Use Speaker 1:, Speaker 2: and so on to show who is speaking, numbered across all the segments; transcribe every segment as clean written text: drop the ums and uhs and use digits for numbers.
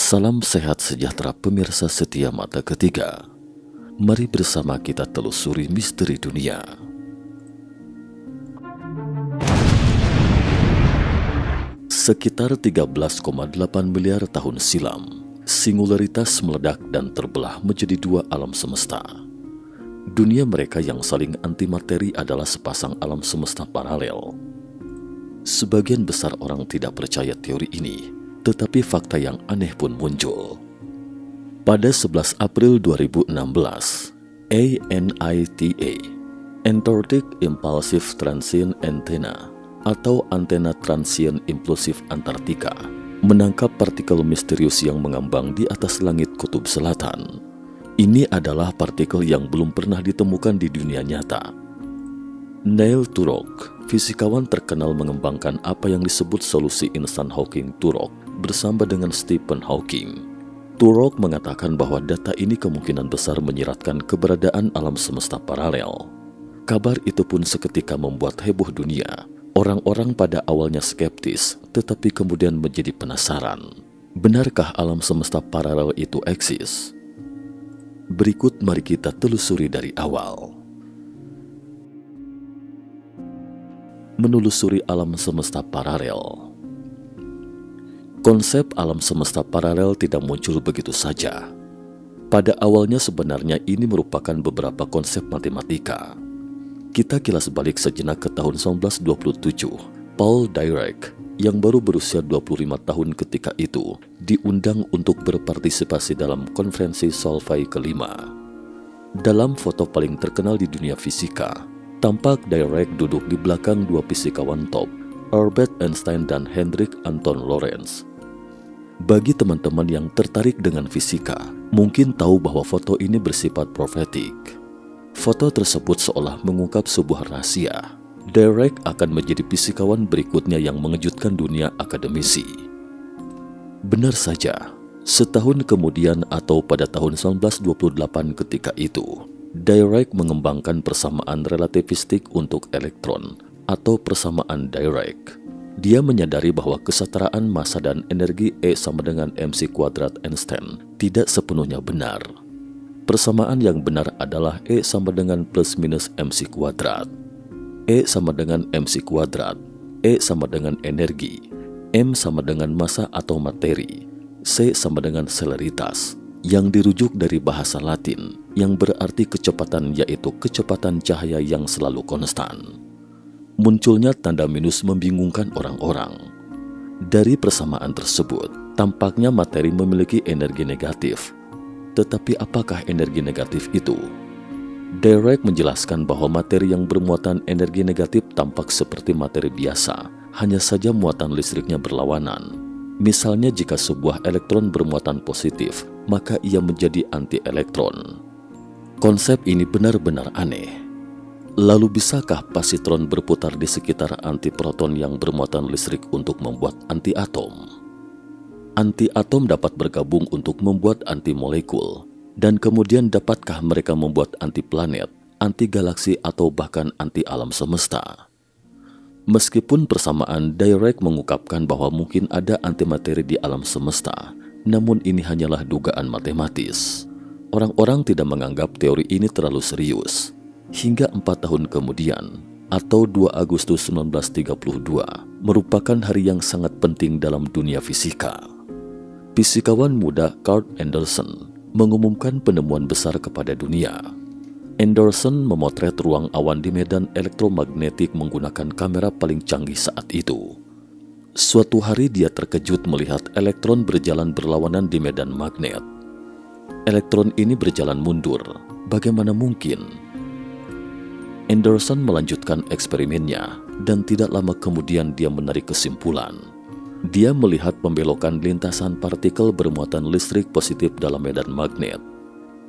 Speaker 1: Salam sehat sejahtera pemirsa setia Mata Ketiga. Mari bersama kita telusuri misteri dunia. Sekitar 13,8 miliar tahun silam, singularitas meledak dan terbelah menjadi dua alam semesta. Dunia mereka yang saling antimateri adalah sepasang alam semesta paralel. Sebagian besar orang tidak percaya teori ini, tetapi fakta yang aneh pun muncul. Pada 11 April 2016, ANITA, Antarctic Impulsive Transient Antenna atau Antena Transient Impulsif Antartika, menangkap partikel misterius yang mengambang di atas langit kutub selatan. Ini adalah partikel yang belum pernah ditemukan di dunia nyata. Neil Turok, fisikawan terkenal, mengembangkan apa yang disebut solusi instan Hawking-Turok bersama dengan Stephen Hawking. Turok mengatakan bahwa data ini kemungkinan besar menyiratkan keberadaan alam semesta paralel. Kabar itu pun seketika membuat heboh dunia. Orang-orang pada awalnya skeptis, tetapi kemudian menjadi penasaran. Benarkah alam semesta paralel itu eksis? Berikut mari kita telusuri dari awal. Menelusuri alam semesta paralel. Konsep alam semesta paralel tidak muncul begitu saja. Pada awalnya sebenarnya ini merupakan beberapa konsep matematika. Kita kilas balik sejenak ke tahun 1927. Paul Dirac, yang baru berusia 25 tahun ketika itu, diundang untuk berpartisipasi dalam konferensi Solvay kelima. Dalam foto paling terkenal di dunia fisika, tampak Dirac duduk di belakang dua fisikawan top, Albert Einstein dan Hendrik Anton Lorentz. Bagi teman-teman yang tertarik dengan fisika, mungkin tahu bahwa foto ini bersifat profetik. Foto tersebut seolah mengungkap sebuah rahasia. Dirac akan menjadi fisikawan berikutnya yang mengejutkan dunia akademisi. Benar saja, setahun kemudian atau pada tahun 1928 ketika itu, Dirac mengembangkan persamaan relativistik untuk elektron atau persamaan Dirac. Dia menyadari bahwa kesetaraan massa dan energi E sama dengan mc kuadrat Einstein tidak sepenuhnya benar. Persamaan yang benar adalah E sama dengan plus minus mc kuadrat. E sama dengan mc kuadrat, E sama dengan energi, M sama dengan massa atau materi, C sama dengan celeritas, yang dirujuk dari bahasa Latin, yang berarti kecepatan, yaitu kecepatan cahaya yang selalu konstan. Munculnya tanda minus membingungkan orang-orang. Dari persamaan tersebut, tampaknya materi memiliki energi negatif. Tetapi apakah energi negatif itu? Dirac menjelaskan bahwa materi yang bermuatan energi negatif tampak seperti materi biasa, hanya saja muatan listriknya berlawanan. Misalnya jika sebuah elektron bermuatan positif, maka ia menjadi anti-elektron. Konsep ini benar-benar aneh. Lalu bisakah positron berputar di sekitar antiproton yang bermuatan listrik untuk membuat antiatom? Antiatom dapat bergabung untuk membuat antimolekul, dan kemudian dapatkah mereka membuat antiplanet, antigalaksi, atau bahkan anti alam semesta? Meskipun persamaan Dirac mengungkapkan bahwa mungkin ada antimateri di alam semesta, namun ini hanyalah dugaan matematis. Orang-orang tidak menganggap teori ini terlalu serius. Hingga 4 tahun kemudian, atau 2 Agustus 1932, merupakan hari yang sangat penting dalam dunia fisika. Fisikawan muda Carl Anderson mengumumkan penemuan besar kepada dunia. Anderson memotret ruang awan di medan elektromagnetik menggunakan kamera paling canggih saat itu. Suatu hari dia terkejut melihat elektron berjalan berlawanan di medan magnet. Elektron ini berjalan mundur. Bagaimana mungkin? Anderson melanjutkan eksperimennya, dan tidak lama kemudian dia menarik kesimpulan. Dia melihat pembelokan lintasan partikel bermuatan listrik positif dalam medan magnet.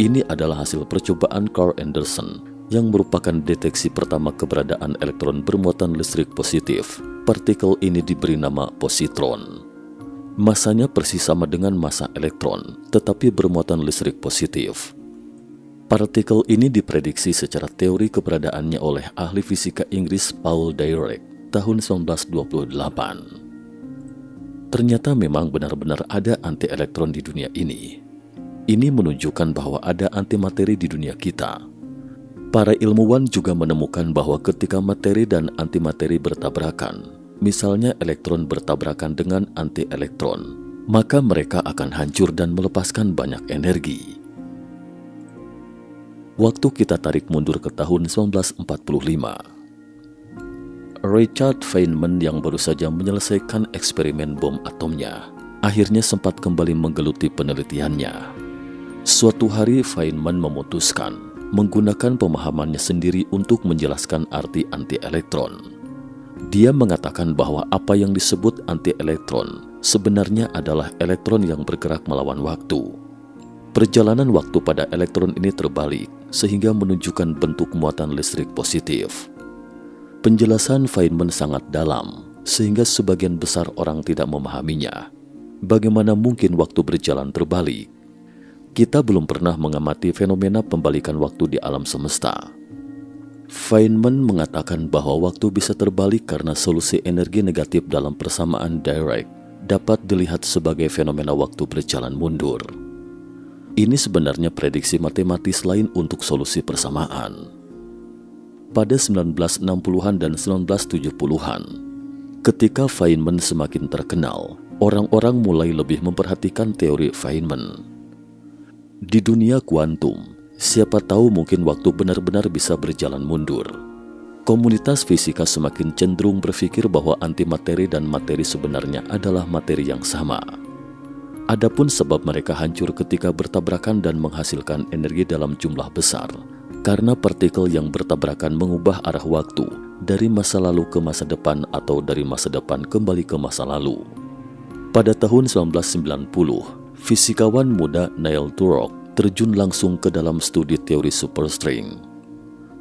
Speaker 1: Ini adalah hasil percobaan Carl Anderson, yang merupakan deteksi pertama keberadaan elektron bermuatan listrik positif. Partikel ini diberi nama positron. Masanya persis sama dengan massa elektron, tetapi bermuatan listrik positif. Partikel ini diprediksi secara teori keberadaannya oleh ahli fisika Inggris Paul Dirac tahun 1928. Ternyata memang benar-benar ada anti-elektron di dunia ini. Ini menunjukkan bahwa ada antimateri di dunia kita. Para ilmuwan juga menemukan bahwa ketika materi dan antimateri bertabrakan, misalnya elektron bertabrakan dengan anti-elektron, maka mereka akan hancur dan melepaskan banyak energi. Waktu kita tarik mundur ke tahun 1945. Richard Feynman yang baru saja menyelesaikan eksperimen bom atomnya, akhirnya sempat kembali menggeluti penelitiannya. Suatu hari Feynman memutuskan menggunakan pemahamannya sendiri untuk menjelaskan arti anti-elektron. Dia mengatakan bahwa apa yang disebut anti-elektron sebenarnya adalah elektron yang bergerak melawan waktu. Perjalanan waktu pada elektron ini terbalik, sehingga menunjukkan bentuk muatan listrik positif. Penjelasan Feynman sangat dalam, sehingga sebagian besar orang tidak memahaminya. Bagaimana mungkin waktu berjalan terbalik? Kita belum pernah mengamati fenomena pembalikan waktu di alam semesta. Feynman mengatakan bahwa waktu bisa terbalik karena solusi energi negatif dalam persamaan Dirac dapat dilihat sebagai fenomena waktu berjalan mundur. Ini sebenarnya prediksi matematis lain untuk solusi persamaan. Pada 1960-an dan 1970-an, ketika Feynman semakin terkenal, orang-orang mulai lebih memperhatikan teori Feynman. Di dunia kuantum, siapa tahu mungkin waktu benar-benar bisa berjalan mundur. Komunitas fisika semakin cenderung berpikir bahwa antimateri dan materi sebenarnya adalah materi yang sama. Adapun sebab mereka hancur ketika bertabrakan dan menghasilkan energi dalam jumlah besar, karena partikel yang bertabrakan mengubah arah waktu dari masa lalu ke masa depan atau dari masa depan kembali ke masa lalu. Pada tahun 1990, fisikawan muda Neil Turok terjun langsung ke dalam studi teori superstring.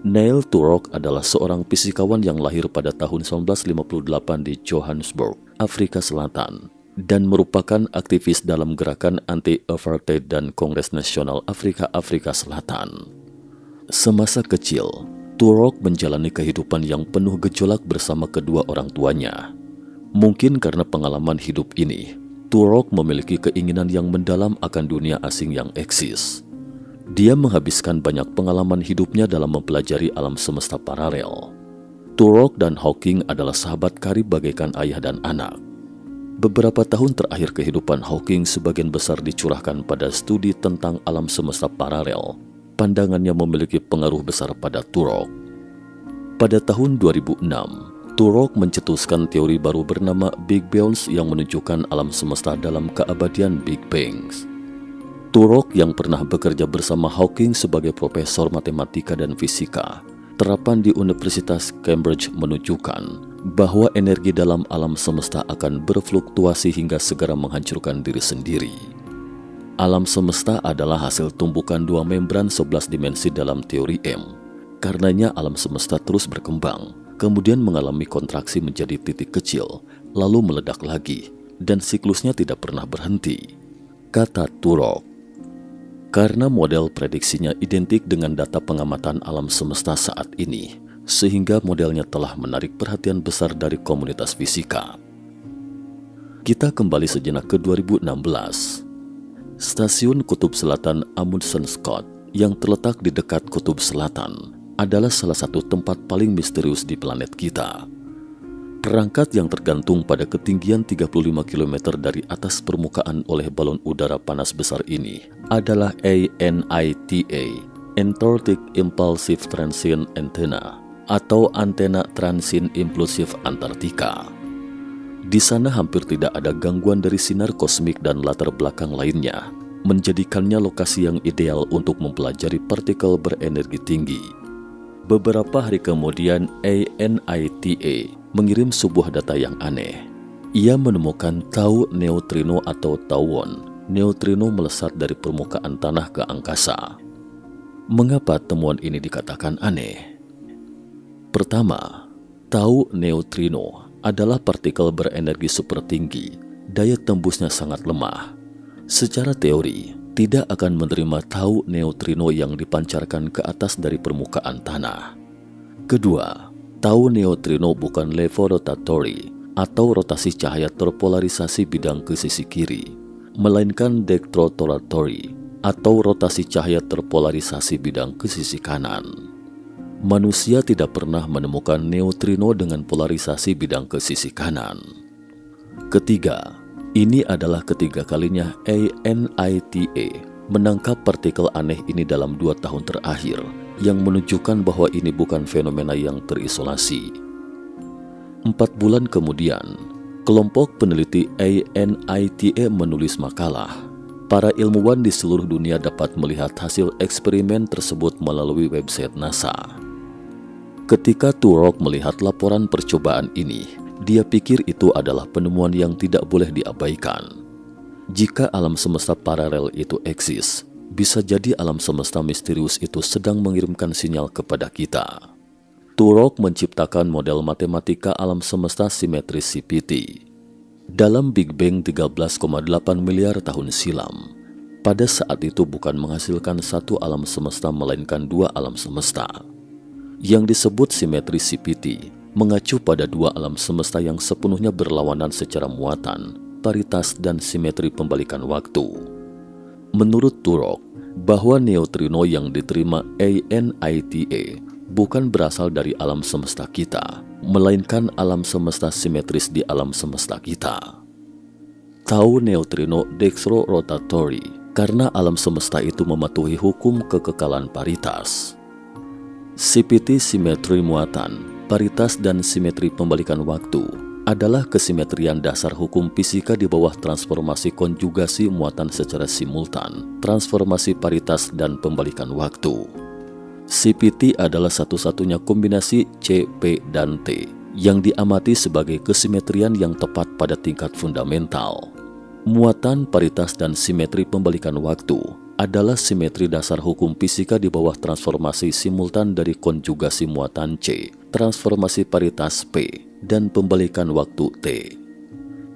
Speaker 1: Neil Turok adalah seorang fisikawan yang lahir pada tahun 1958 di Johannesburg, Afrika Selatan, dan merupakan aktivis dalam gerakan anti-apartheid dan Kongres Nasional Afrika Selatan. Semasa kecil, Turok menjalani kehidupan yang penuh gejolak bersama kedua orang tuanya. Mungkin karena pengalaman hidup ini, Turok memiliki keinginan yang mendalam akan dunia asing yang eksis. Dia menghabiskan banyak pengalaman hidupnya dalam mempelajari alam semesta paralel. Turok dan Hawking adalah sahabat karib bagaikan ayah dan anak. Beberapa tahun terakhir kehidupan Hawking sebagian besar dicurahkan pada studi tentang alam semesta paralel. Pandangannya memiliki pengaruh besar pada Turok. Pada tahun 2006, Turok mencetuskan teori baru bernama Big Bounce yang menunjukkan alam semesta dalam keabadian Big Bangs. Turok yang pernah bekerja bersama Hawking sebagai profesor matematika dan fisika, terapan di Universitas Cambridge menunjukkan bahwa energi dalam alam semesta akan berfluktuasi hingga segera menghancurkan diri sendiri. Alam semesta adalah hasil tumbukan dua membran 11 dimensi dalam teori M. Karenanya alam semesta terus berkembang, kemudian mengalami kontraksi menjadi titik kecil, lalu meledak lagi, dan siklusnya tidak pernah berhenti, kata Turok. Karena model prediksinya identik dengan data pengamatan alam semesta saat ini, sehingga modelnya telah menarik perhatian besar dari komunitas fisika. Kita kembali sejenak ke 2016. Stasiun Kutub Selatan Amundsen Scott yang terletak di dekat Kutub Selatan adalah salah satu tempat paling misterius di planet kita. Perangkat yang tergantung pada ketinggian 35 km dari atas permukaan oleh balon udara panas besar ini adalah ANITA, Antarctic Impulsive Transient Antenna, atau antena transin impulsif Antartika. Di sana hampir tidak ada gangguan dari sinar kosmik dan latar belakang lainnya, menjadikannya lokasi yang ideal untuk mempelajari partikel berenergi tinggi. Beberapa hari kemudian ANITA mengirim sebuah data yang aneh. Ia menemukan tau neutrino atau tauon. Neutrino melesat dari permukaan tanah ke angkasa. Mengapa temuan ini dikatakan aneh? Pertama, tau neutrino adalah partikel berenergi super tinggi, daya tembusnya sangat lemah. Secara teori, tidak akan menerima tau neutrino yang dipancarkan ke atas dari permukaan tanah. Kedua, tau neutrino bukan levorotatory atau rotasi cahaya terpolarisasi bidang ke sisi kiri, melainkan dektrotoratory atau rotasi cahaya terpolarisasi bidang ke sisi kanan. Manusia tidak pernah menemukan neutrino dengan polarisasi bidang ke sisi kanan. Ketiga, ini adalah ketiga kalinya ANITA menangkap partikel aneh ini dalam 2 tahun terakhir, yang menunjukkan bahwa ini bukan fenomena yang terisolasi. 4 bulan kemudian, kelompok peneliti ANITA menulis makalah. Para ilmuwan di seluruh dunia dapat melihat hasil eksperimen tersebut melalui website NASA. Ketika Turok melihat laporan percobaan ini, dia pikir itu adalah penemuan yang tidak boleh diabaikan. Jika alam semesta paralel itu eksis, bisa jadi alam semesta misterius itu sedang mengirimkan sinyal kepada kita. Turok menciptakan model matematika alam semesta simetris CPT. Dalam Big Bang 13,8 miliar tahun silam, pada saat itu bukan menghasilkan satu alam semesta melainkan 2 alam semesta. Yang disebut simetris CPT mengacu pada 2 alam semesta yang sepenuhnya berlawanan secara muatan, paritas, dan simetri pembalikan waktu. Menurut Turok, bahwa neutrino yang diterima ANITA bukan berasal dari alam semesta kita, melainkan alam semesta simetris di alam semesta kita. Tau neutrino dextrorotatory karena alam semesta itu mematuhi hukum kekekalan paritas. CPT simetri muatan, paritas, dan simetri pembalikan waktu adalah kesimetrian dasar hukum fisika di bawah transformasi konjugasi muatan secara simultan, transformasi paritas, dan pembalikan waktu. CPT adalah satu-satunya kombinasi C, P, dan T yang diamati sebagai kesimetrian yang tepat pada tingkat fundamental. Muatan, paritas, dan simetri pembalikan waktu adalah simetri dasar hukum fisika di bawah transformasi simultan dari konjugasi muatan C, transformasi paritas P, dan pembalikan waktu T.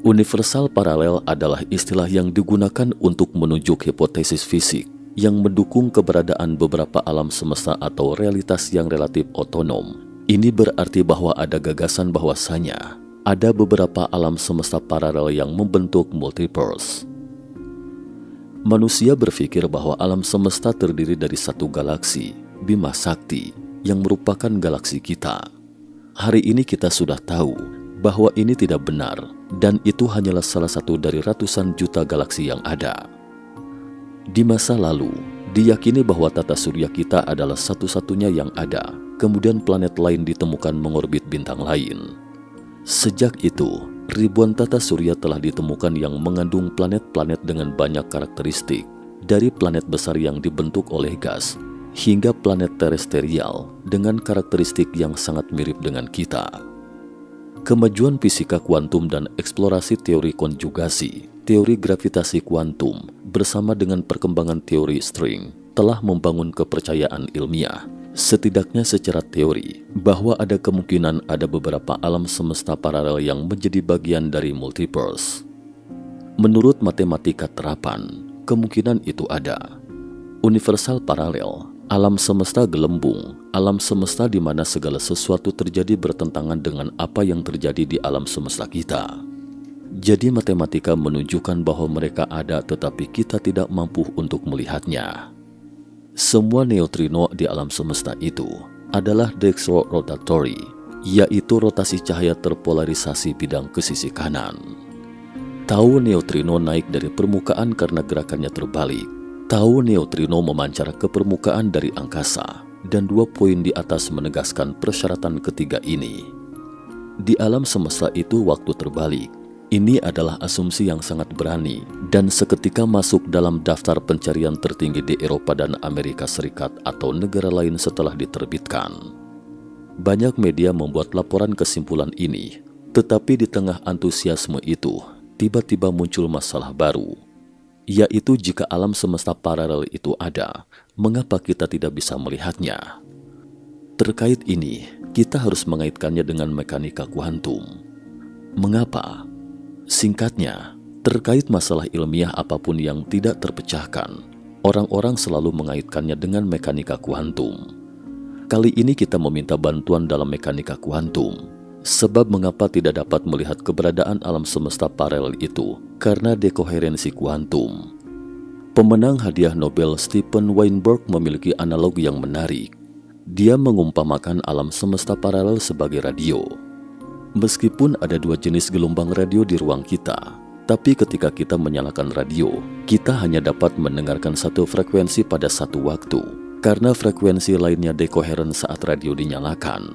Speaker 1: Universal paralel adalah istilah yang digunakan untuk menunjuk hipotesis fisik yang mendukung keberadaan beberapa alam semesta atau realitas yang relatif otonom. Ini berarti bahwa ada gagasan bahwasanya ada beberapa alam semesta paralel yang membentuk multiverse. Manusia berpikir bahwa alam semesta terdiri dari satu galaksi, Bima Sakti, yang merupakan galaksi kita. Hari ini kita sudah tahu bahwa ini tidak benar, dan itu hanyalah salah satu dari ratusan juta galaksi yang ada. Di masa lalu, diyakini bahwa tata surya kita adalah satu-satunya yang ada, kemudian planet lain ditemukan mengorbit bintang lain. Sejak itu, ribuan tata surya telah ditemukan yang mengandung planet-planet dengan banyak karakteristik, dari planet besar yang dibentuk oleh gas, hingga planet terestrial dengan karakteristik yang sangat mirip dengan kita. Kemajuan fisika kuantum dan eksplorasi teori konjugasi, teori gravitasi kuantum, bersama dengan perkembangan teori string, telah membangun kepercayaan ilmiah, setidaknya secara teori, bahwa ada kemungkinan ada beberapa alam semesta paralel yang menjadi bagian dari multiverse. Menurut matematika terapan, kemungkinan itu ada. Universal paralel, alam semesta gelembung, alam semesta di mana segala sesuatu terjadi bertentangan dengan apa yang terjadi di alam semesta kita. Jadi matematika menunjukkan bahwa mereka ada tetapi kita tidak mampu untuk melihatnya. Semua neutrino di alam semesta itu adalah dextrorotatory, yaitu rotasi cahaya terpolarisasi bidang ke sisi kanan. Tau neutrino naik dari permukaan karena gerakannya terbalik. Tau neutrino memancar ke permukaan dari angkasa, dan 2 poin di atas menegaskan persyaratan ketiga ini. Di alam semesta itu waktu terbalik. Ini adalah asumsi yang sangat berani dan seketika masuk dalam daftar pencarian tertinggi di Eropa dan Amerika Serikat atau negara lain setelah diterbitkan. Banyak media membuat laporan kesimpulan ini, tetapi di tengah antusiasme itu, tiba-tiba muncul masalah baru, yaitu jika alam semesta paralel itu ada, mengapa kita tidak bisa melihatnya? Terkait ini, kita harus mengaitkannya dengan mekanika kuantum. Mengapa? Singkatnya, terkait masalah ilmiah apapun yang tidak terpecahkan, orang-orang selalu mengaitkannya dengan mekanika kuantum. Kali ini kita meminta bantuan dalam mekanika kuantum. Sebab mengapa tidak dapat melihat keberadaan alam semesta paralel itu? Karena dekoherensi kuantum. Pemenang hadiah Nobel Steven Weinberg memiliki analogi yang menarik. Dia mengumpamakan alam semesta paralel sebagai radio. Meskipun ada dua jenis gelombang radio di ruang kita, tapi ketika kita menyalakan radio, kita hanya dapat mendengarkan satu frekuensi pada satu waktu, karena frekuensi lainnya dekoheren saat radio dinyalakan.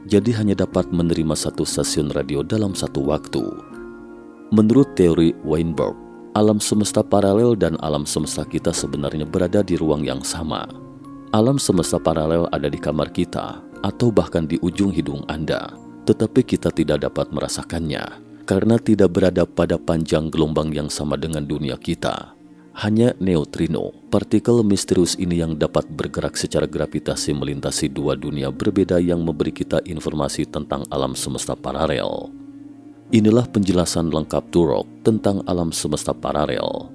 Speaker 1: Jadi hanya dapat menerima satu stasiun radio dalam satu waktu. Menurut teori Weinberg, alam semesta paralel dan alam semesta kita sebenarnya berada di ruang yang sama. Alam semesta paralel ada di kamar kita, atau bahkan di ujung hidung Anda. Tetapi kita tidak dapat merasakannya, karena tidak berada pada panjang gelombang yang sama dengan dunia kita. Hanya neutrino, partikel misterius ini yang dapat bergerak secara gravitasi melintasi dua dunia berbeda yang memberi kita informasi tentang alam semesta paralel. Inilah penjelasan lengkap Turok tentang alam semesta paralel.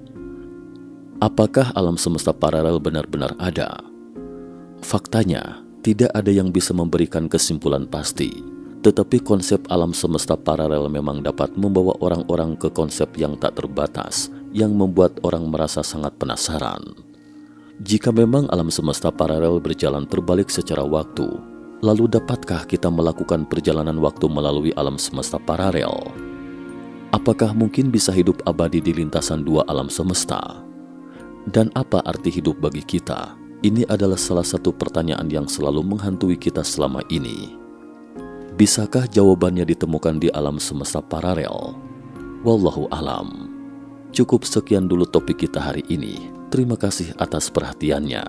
Speaker 1: Apakah alam semesta paralel benar-benar ada? Faktanya, tidak ada yang bisa memberikan kesimpulan pasti. Tetapi konsep alam semesta paralel memang dapat membawa orang-orang ke konsep yang tak terbatas, yang membuat orang merasa sangat penasaran. Jika memang alam semesta paralel berjalan terbalik secara waktu, lalu dapatkah kita melakukan perjalanan waktu melalui alam semesta paralel? Apakah mungkin bisa hidup abadi di lintasan dua alam semesta? Dan apa arti hidup bagi kita? Ini adalah salah satu pertanyaan yang selalu menghantui kita selama ini. Bisakah jawabannya ditemukan di alam semesta paralel? Wallahu alam. Cukup sekian dulu topik kita hari ini. Terima kasih atas perhatiannya.